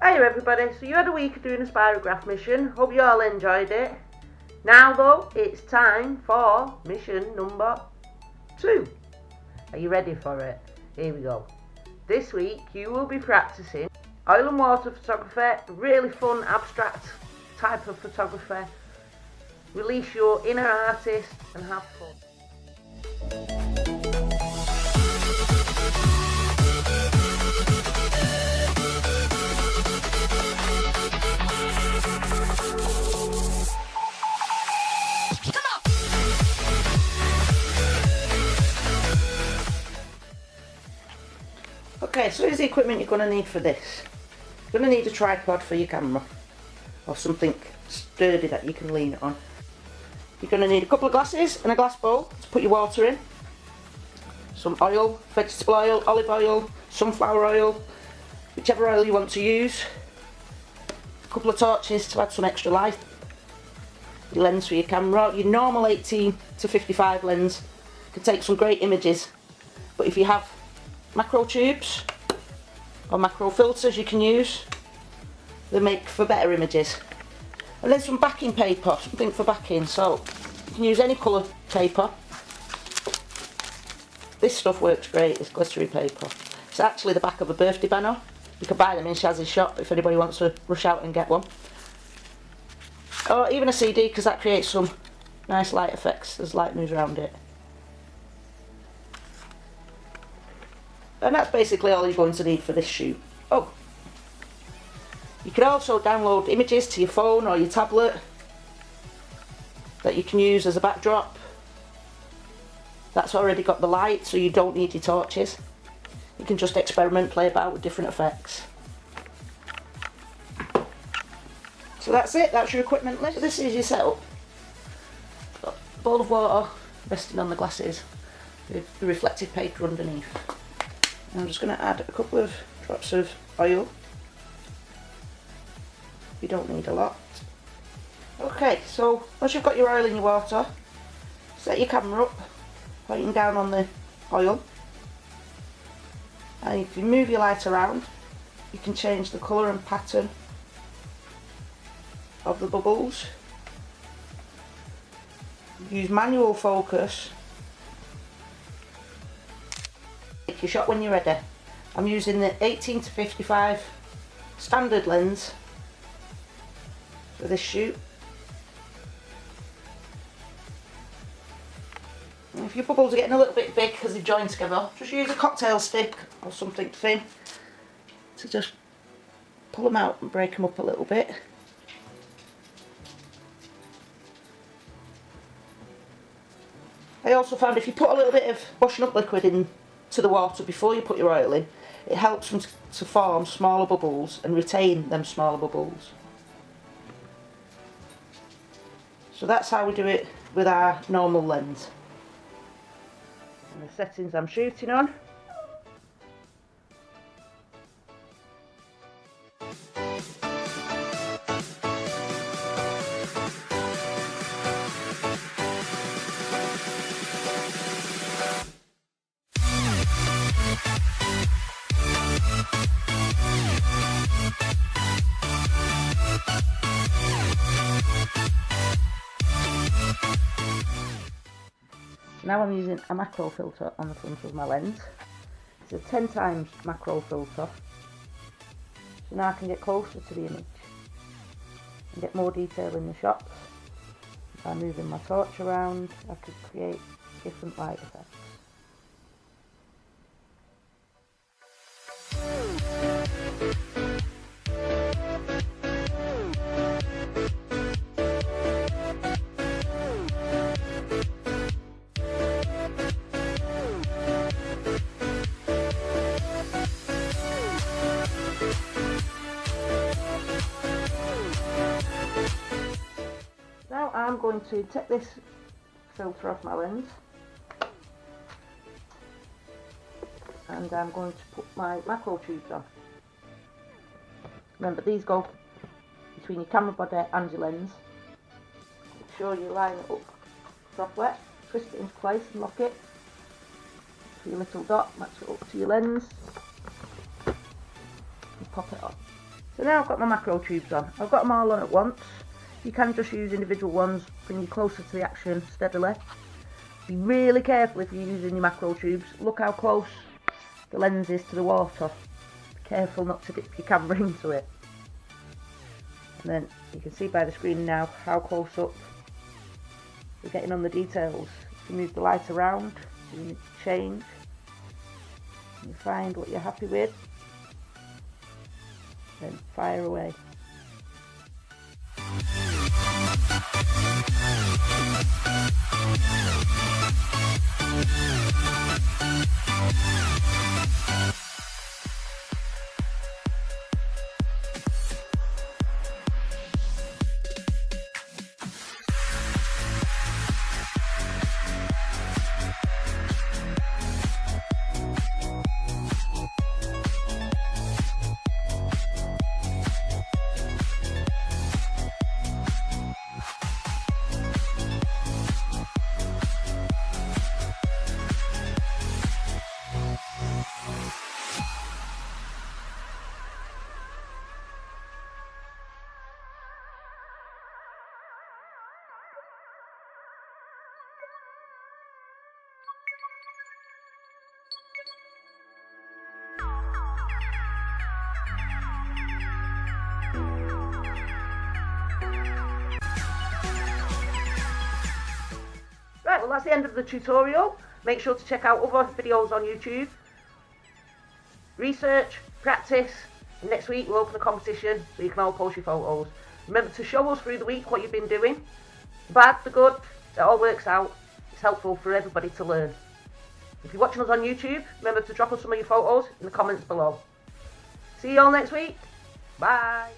Hey everybody, so you had a week of doing a spirograph mission. Hope you all enjoyed it. Now though, it's time for mission number 2. Are you ready for it? Here we go. This week you will be practicing oil and water photography, really fun abstract type of photography. Release your inner artist and have fun. Okay, so here's the equipment you're going to need for this. You're going to need a tripod for your camera, or something sturdy that you can lean on. You're going to need a couple of glasses and a glass bowl to put your water in. Some oil, vegetable oil, olive oil, sunflower oil, whichever oil you want to use. A couple of torches to add some extra light. Your lens for your camera. Your normal 18 to 55 lens can take some great images, but if you have macro tubes or macro filters you can use, they make for better images. And then some backing paper, something for backing, so you can use any colour paper. This stuff works great, it's glittery paper. It's actually the back of a birthday banner. You can buy them in Shazzy's shop if anybody wants to rush out and get one. Or even a CD, because that creates some nice light effects as light moves around it. And that's basically all you're going to need for this shoot. Oh, you can also download images to your phone or your tablet that you can use as a backdrop. That's already got the light, so you don't need your torches. You can just experiment, play about with different effects. So that's it, that's your equipment list. This is your setup. Got a bowl of water resting on the glasses with the reflective paper underneath. I'm just going to add a couple of drops of oil. You don't need a lot. Okay, so once you've got your oil in your water, set your camera up, pointing down on the oil. And if you move your light around, you can change the colour and pattern of the bubbles. Use manual focus. Your shot when you're ready. I'm using the 18 to 55 standard lens for this shoot. And if your bubbles are getting a little bit big because they've joined together, just use a cocktail stick or something thin to just pull them out and break them up a little bit. I also found if you put a little bit of washing up liquid in to the water before you put your oil in, it helps them to form smaller bubbles and retain them smaller bubbles. So that's how we do it with our normal lens. And the settings I'm shooting on. Now I'm using a macro filter on the front of my lens. It's a 10 times macro filter. So now I can get closer to the image and get more detail in the shots. By moving my torch around, I could create different light effects. Now I'm going to take this filter off my lens and I'm going to put my macro tubes on. Remember, these go between your camera body and your lens. Make sure you line it up properly, twist it into place and lock it. For your little dot, match it up to your lens and pop it on. So now I've got my macro tubes on. I've got them all on at once. You can just use individual ones, bring you closer to the action steadily. Be really careful if you're using your macro tubes. Look how close the lens is to the water. Be careful not to dip your camera into it. And then you can see by the screen now how close up we're getting on the details. You can move the light around, you change, you find what you're happy with, then fire away. Right, well that's the end of the tutorial. Make sure to check out other videos on YouTube. Research, practice, and next week we'll open a competition so you can all post your photos. Remember to show us through the week what you've been doing. The bad, the good, it all works out. It's helpful for everybody to learn. If you're watching us on YouTube, remember to drop us some of your photos in the comments below. See you all next week. Bye.